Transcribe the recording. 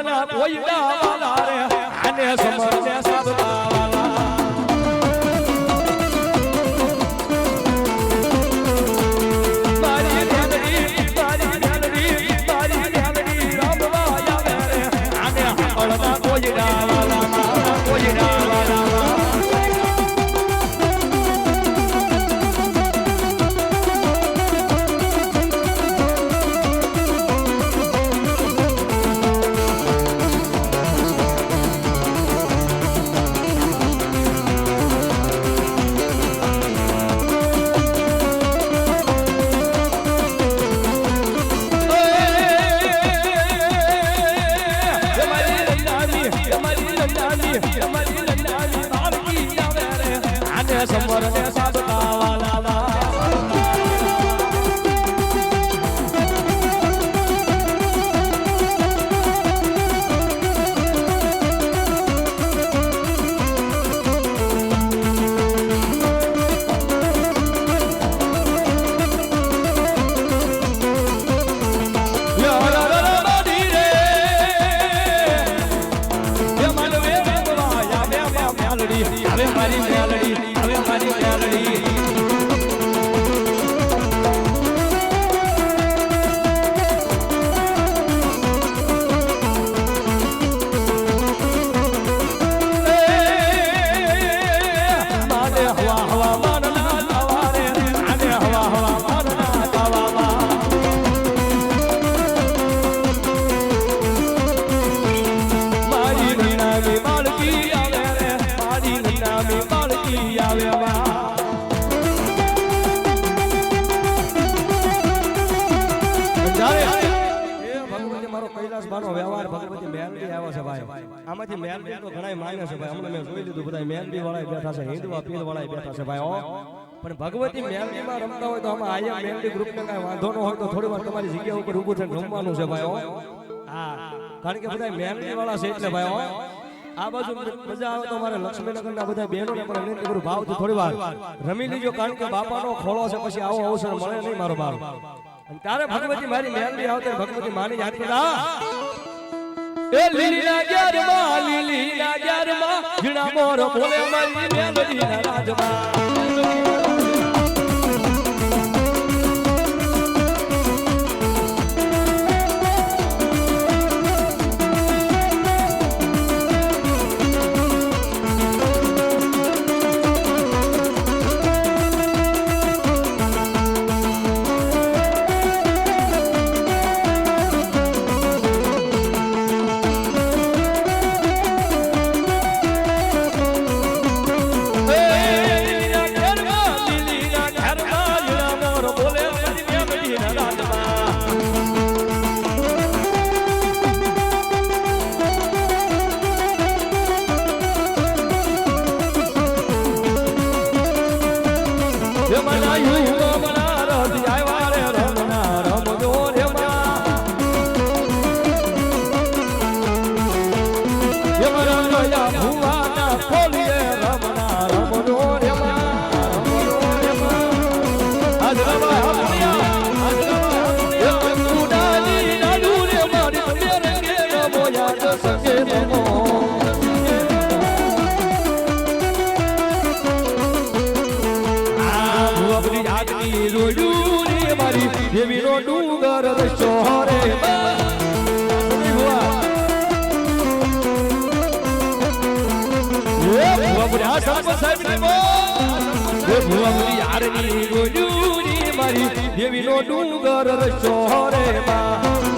સમરના કોઈ વાલા રે આને સમરને સાબતા વાલા મારી નેલડી રામવા આવે રે આને હળના કોઈ વાલા કોઈ વાલા સમરને સાબતા વાલા હવે મારી મેલડી હવે મારી મેલડી માને હવા હવા માનના સવારે આને હવા હવા માનના સવાવા મારી નૈનાની માલકી આવે રે મારી નૈનાની માલકી આવે વા મારો કૈલાસ બાનો વ્યવહાર ભગવતી મેલડી આવ્યો છે ભાઈ આમાંથી મેલડી તો ઘણાય માને છે ભાઈ હમણાં મેં જોઈ લીધું બધા મેલડી વાળા બેઠા છે હિન્દવા પીર વાળા બેઠા છે ભાઈ પણ ભગવતી મેલડી માં રમતા હોય તો આમાં આયા મેલડી ગ્રુપ ને કઈ વાંધો ન હોય તો થોડી વાર તમારી જગ્યા ઉપર ઊભું થઈને રમવાનું છે ભાઈ હા કારણ કે બધા મેલડી વાળા છે એટલે ભાઈ આ બાજુ મજા આવે તો મારે લક્ષ્મીનગર ના બધા બહેનો ને પણ વિનંતી કરું ભાવથી થોડી વાર રમી લીજો કારણ કે બાપાનો ખોળો છે પછી આવો અવસર મળે નહીં મારો બાપ ત્યારે ભગવતી મારી મેલડી આવતે ભગવતી માની યાદ કરતા એ લીલા ગ્યારમાં ઝીણા મોર બોલે મારી મેલડી ના રાજમાં દેવી નો ડુંગર શોરે મારી દેવી નો ડુંગર શોરે